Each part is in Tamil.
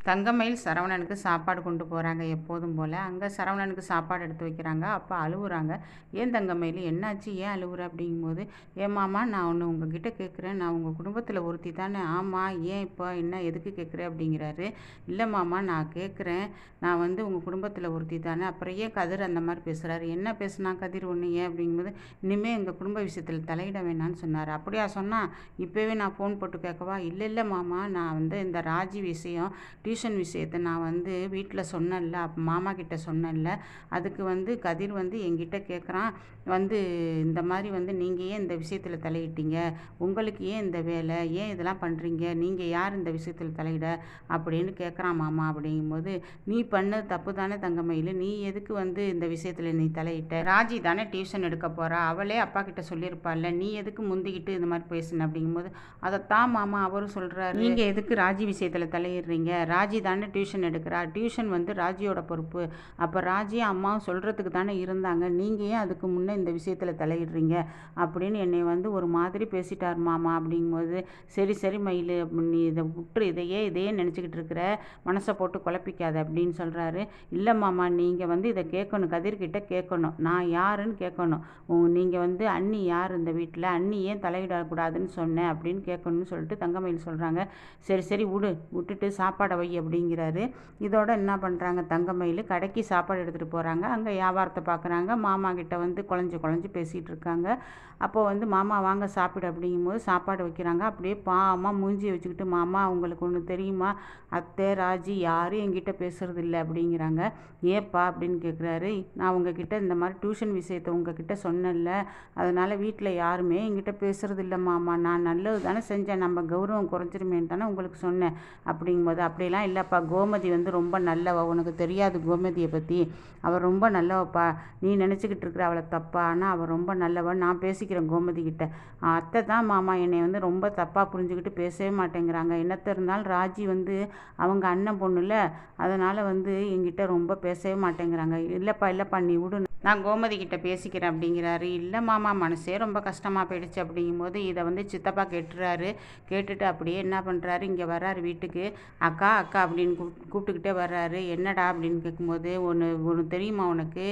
தங்கமயில் சரவணனுக்கு சாப்பாடு கொண்டு போகிறாங்க எப்போதும் போல். அங்கே சரவணனுக்கு சாப்பாடு எடுத்து வைக்கிறாங்க. அப்போ அழுவுறாங்க. ஏன் தங்கமயில் என்னாச்சு, ஏன் அழுவுற அப்படிங்கும்போது, ஏன் மாமா நான் ஒன்று உங்ககிட்ட கேட்குறேன், நான் உங்கள் குடும்பத்தில் ஒருத்தி தானே. ஆமாம், ஏன் இப்போ என்ன எதுக்கு கேட்குற அப்படிங்கிறாரு. இல்லை மாமா நான் கேட்குறேன், நான் வந்து உங்கள் குடும்பத்தில் ஒருத்தி தானே, அப்புறம் ஏன் கதிர் அந்த மாதிரி பேசுகிறாரு, என்ன பேசுனா கதிர் ஒன்று ஏன் அப்படிங்கும்போது, இனிமேல் எங்கள் குடும்ப விஷயத்தில் தலையிட வேணான்னு சொன்னார். அப்படியா சொன்னால் இப்போவே நான் ஃபோன் போட்டு கேட்கவா? இல்லை இல்லை மாமா, நான் வந்து இந்த ராஜி விஷயம் டியூஷன் விஷயத்தை நான் வந்து வீட்டில் சொன்னேன்ல, மாமா கிட்ட சொன்னேன்ல, அதுக்கு வந்து கதிர் வந்து என்கிட்ட கேட்குறான், வந்து இந்த மாதிரி வந்து நீங்கள் ஏன் இந்த விஷயத்தில் தலையிட்டீங்க, உங்களுக்கு ஏன் இந்த வேலை, ஏன் இதெல்லாம் பண்ணுறீங்க, நீங்கள் யார் இந்த விஷயத்தில் தலையிட அப்படின்னு கேட்குறான் மாமா. அப்படிங்கும்போது, நீ பண்ணது தப்பு தானே தங்கமயில், நீ எதுக்கு வந்து இந்த விஷயத்தில் நீ தலையிட்ட, ராஜி தானே டியூஷன் எடுக்க போகிறா, அவளே அப்பா கிட்ட சொல்லியிருப்பாள்ல, நீ எதுக்கு முந்திக்கிட்டு இந்த மாதிரி பேசுன அப்படிங்கும்போது, அதைத்தான் மாமா அவரும் சொல்கிறாரு, நீங்கள் எதுக்கு ராஜி விஷயத்தில் தலையிடுறீங்க, ராஜி தானே டியூஷன் எடுக்கிறா, டியூஷன் வந்து ராஜியோட பொறுப்பு, அப்போ ராஜியும் அம்மாவும் சொல்கிறதுக்கு தானே இருந்தாங்க, நீங்கள் ஏன் அதுக்கு முன்னே இந்த விஷயத்தில் தலையிடுறீங்க அப்படின்னு என்னை வந்து ஒரு மாதிரி பேசிட்டார் மாமா. அப்படிங்கும்போது, சரி சரி மயில், நீ இதை விட்டுரு, இதையே நினச்சிக்கிட்டு இருக்கிற, மனசை போட்டு குழப்பிக்காத அப்படின்னு சொல்கிறாரு. இல்லை மாமா, நீங்கள் வந்து இதை கேட்கணும், கதிர்கிட்ட கேட்கணும், நான் யாருன்னு கேட்கணும், நீங்கள் வந்து அண்ணி யார் இந்த வீட்டில், அண்ணி ஏன் தலையிடக்கூடாதுன்னு சொன்னேன் அப்படின்னு கேட்கணும்னு சொல்லிட்டு தங்கமயில் சொல்கிறாங்க. சரி சரி விட்டுட்டு சாப்பாடை வை அப்படிங்கிறாரு. இதோட என்ன பண்ணுறாங்க, தங்கமயில் கடைக்கு சாப்பாடு எடுத்துகிட்டு போகிறாங்க. அங்கே வியாபாரத்தை பார்க்குறாங்க. மாமா கிட்ட வந்து குழஞ்சி பேசிகிட்டு இருக்காங்க. அப்போ வந்து மாமா வாங்க சாப்பிடு அப்படிங்கும்போது சாப்பாடு வைக்கிறாங்க. அப்படியே பாவமாக மூஞ்சியை வச்சுக்கிட்டு, மாமா உங்களுக்கு ஒன்று தெரியுமா, அத்தை ராஜி யாரும் என்கிட்ட பேசுறது இல்லை அப்படிங்கிறாங்க. ஏப்பா அப்படின்னு கேட்குறாரு. நான் உங்ககிட்ட இந்த மாதிரி டியூஷன் விஷயத்தை உங்ககிட்ட சொன்னேன்ல, அதனால் வீட்டில் யாருமே என்கிட்ட பேசுறது இல்லை மாமா, நான் நல்லது தானே செஞ்சேன், நம்ம கௌரவம் குறைஞ்சிருமேன்னு தானே உங்களுக்கு சொன்னேன் அப்படிங்கும்போது, அப்படிலாம் இல்லைப்பா, கோமதி வந்து ரொம்ப நல்லவ, உனக்கு தெரியாது கோமதியை பற்றி, அவள் ரொம்ப நல்லவப்பா, நீ நினச்சிக்கிட்டு இருக்கிற அவளை தப்பா, ஆனால் அவள் ரொம்ப நல்லவன், நான் பேசிக்கிறேன் கோமதி கிட்ட, அத்தை தான் மாமா என்னை வந்து ரொம்ப தப்பாக புரிஞ்சுக்கிட்டு பேசவே மாட்டேங்கிறாங்க, என்னத்த இருந்தாலும் ராஜி வந்து அவங்க அண்ணன் பொண்ணுல, அதனால் வந்து என்கிட்ட ரொம்ப பேசவே மாட்டேங்கிறாங்க, இல்லைப்பா நீ விடு, நான் கோமதி கிட்ட பேசிக்கிறேன் அப்படிங்கிறாரு. இல்லை மாமா மனசே ரொம்ப கஷ்டமாக போயிடுச்சு அப்படிங்கும்போது, இதை வந்து சித்தப்பா கேட்டுட்டு அப்படியே என்ன பண்ணுறாரு, இங்கே வர்றாரு வீட்டுக்கு. அக்கா அப்படின்னு கூப்பிட்டுக்கிட்டே வர்றாரு. என்னடா அப்படின்னு கேட்கும்போது, ஒன்று தெரியுமா உனக்கு,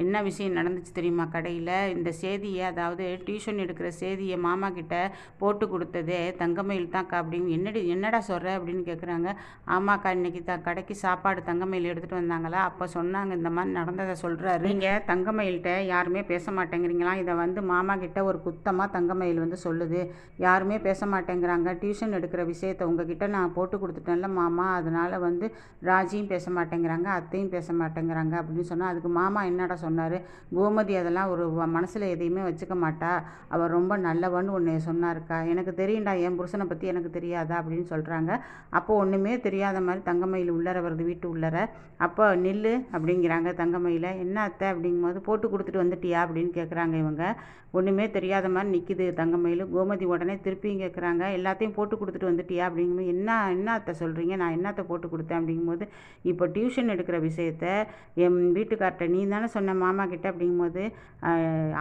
என்ன விஷயம் நடந்துச்சு தெரியுமா கடையில், இந்த செய்தியை, அதாவது டியூஷன் எடுக்கிற செய்தியை மாமா கிட்ட போட்டு கொடுத்ததே தங்கமயில் தான்க்கா அப்படின்னு. என்னடா சொல்கிற அப்படின்னு கேட்குறாங்க. ஆமாக்கா, இன்னைக்கு கடைக்கு சாப்பாடு தங்கமயில் எடுத்துகிட்டு வந்தாங்களா, அப்போ சொன்னாங்க, இந்த மாதிரி நடந்ததை சொல்கிறாரு. நீங்கள் தங்கமயில்கிட்ட யாருமே பேச மாட்டேங்கிறீங்களா, இதை வந்து மாமா கிட்ட ஒரு குத்தமாக தங்கமயில் வந்து சொல்லுது, யாருமே பேச மாட்டேங்கிறாங்க, டியூஷன் எடுக்கிற விஷயத்தை உங்ககிட்ட நான் போட்டு கொடுத்துட்டேன்ல மாமா, அதனால் வந்து ராஜியும் பேச மாட்டேங்கிறாங்க, அத்தையும் பேச மாட்டேங்கிறாங்க அப்படின்னு சொன்னால், அதுக்கு மாமா என்னடா சொன்னார், கோமதி அதெல்லாம் ஒரு மனசில் எதையுமே வச்சுக்க மாட்டா, அவர் ரொம்ப நல்லவன்னு ஒன்று சொன்னாருக்கா, எனக்கு தெரியும்டா, என் புருஷனை பற்றி எனக்கு தெரியாதா அப்படின்னு சொல்கிறாங்க. அப்போ ஒன்றுமே தெரியாத மாதிரி தங்கமயில் உள்ளர வருது, வீட்டு உள்ளர. அப்போ நில்லு அப்படிங்கிறாங்க தங்கமயில. என்ன அத்தை அப்படிங்கும்போது, போட்டு கொடுத்துட்டு வந்துட்டியா அப்படின்னு கேட்குறாங்க இவங்க. ஒன்றுமே தெரியாத மாதிரி நிற்கிது தங்கமயில். கோமதி உடனே திருப்பியும் கேட்குறாங்க, எல்லாத்தையும் போட்டு கொடுத்துட்டு வந்துட்டியா அப்படிங்கும்போது, என்ன அத்தை சொல்கிறீங்க, நான் என்னத்தை போட்டு கொடுத்தேன் அப்படிங்கும்போது, இப்போ டியூஷன் எடுக்கிற விஷயத்த என் வீட்டுக்கார்ட்ட நீ தானே சொன்ன மாமா கிட்ட அப்படிங்கும்போது,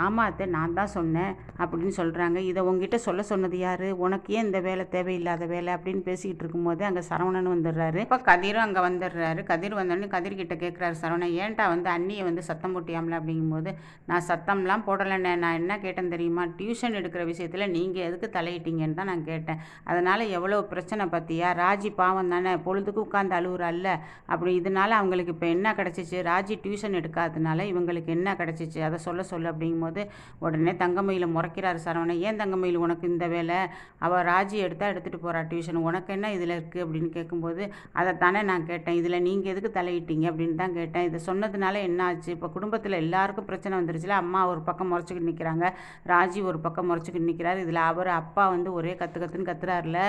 ஆமாம் அத்தை நான் தான் சொன்னேன் அப்படின்னு சொல்கிறாங்க. இதை உங்ககிட்ட சொல்ல சொன்னது யார், உனக்கு ஏன் இந்த வேலை தேவையில்லாத வேலை அப்படின்னு பேசிக்கிட்டு இருக்கும்போது அங்கே சரவணன் வந்துடுறாரு. இப்போ கதிரும் அங்கே வந்துடுறாரு. கதிர் வந்தோடனே கதிர்கிட்ட கேட்குறாரு சரவணன், ஏன்டா வந்து அண்ணியை வந்து சத்தம் போட்டியாமல அப்படிங்கும்போது, நான் சத்தம்லாம் போடலைண்ணே, நான் என்ன கேட்டேன் தெரியுமா, டியூஷன் எடுக்கிற விஷயத்தில் நீங்கள் எதுக்கு தலையிட்டீங்கன்னு தான் நான் கேட்டேன், அதனால் எவ்வளோ பிரச்சனை பார்த்தியா, ராஜி பாவம் தானே, பொழுதுக்கு உட்காந்து அழுகுறாள்ல, அப்படி இதனால் அவங்களுக்கு இப்போ என்ன கிடச்சிச்சு, ராஜி டியூஷன் எடுக்காததுனால இவங்களுக்கு என்ன கிடச்சிச்சு, அதை சொல்ல அப்படிங்கும்போது, உடனே தங்கமயில முறைக்கிறாரு சரவணன், ஏன் தங்கமயில் உனக்கு இந்த வேலை, அவள் ராஜி எடுத்துகிட்டு போகிறா டியூஷன், உனக்கு என்ன இதில் இருக்குது அப்படின்னு கேட்கும்போது, அதை தானே நான் கேட்டேன், இதில் நீங்கள் எதுக்கு தலையிட்டீங்க அப்படின்னு தான் கேட்டேன், இதை சொன்னதுனால என்ன ஆச்சு, இப்போ குடும்பத்தில் எல்லாருக்கும் பிரச்சனை வந்துருச்சுல, அம்மா ஒரு பக்கம் முறைச்சிக்கிட்டு நிற்கிறாங்க, ராஜி ஒரு பக்கம் முறைச்சிக்கிட்டு நிற்கிறாரு, இதில் அவர் அப்பா வந்து ஒரே கத்துன்னு கத்துறாருல,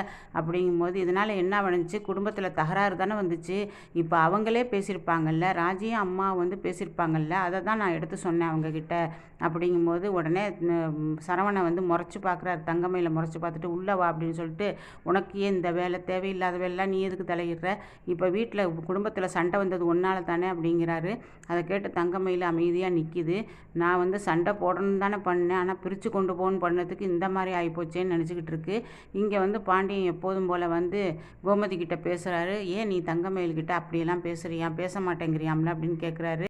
அப்படிங்கும்போது இதனால் என்ன வந்துச்சு, குடும்பத்தில் தகராறு தானே வந்துச்சு, இப்போ அவங்களே பேசியிருப்பாங்கல்ல, ராஜியும் அம்மா வந்து பேசியிருப்பாங்கல்ல, அதை தான் நான் எடுத்து சொன்னேன் அவங்கக்கிட்ட அப்படிங்கும்போது, உடனே சரவணை வந்து முறைச்சி பார்க்குறாரு, தங்கமயில முறைச்சி பார்த்துட்டு, உள்ளே வா அப்படின்னு சொல்லிட்டு, உனக்கு ஏன் இந்த வேலை, தேவையில்லாத வேலைலாம் நீ எதுக்கு தலையிடுற, இப்போ வீட்டில் குடும்பத்தில் சண்டை வந்தது ஒன்றால் தானே அப்படிங்கிறாரு. அதை கேட்டு தங்கமயில அமைதியாக ரெடியாக நிற்கிது. நான் வந்து சண்டை போடணும்னு தானே பண்ணேன், ஆனால் பிரித்து கொண்டு போகணும்னு பண்ணதுக்கு இந்த மாதிரி ஆகிப்போச்சேன்னு நினச்சிக்கிட்டு இருக்கு. இங்கே வந்து பாண்டியன் எப்போதும் போல் வந்து கோமதி கிட்ட பேசுகிறாரு. ஏன் நீ தங்கமயில்கிட்ட அப்படியெல்லாம் பேசுறியா, பேச மாட்டேங்கிறியாம்ல அப்படின்னு கேட்குறாரு.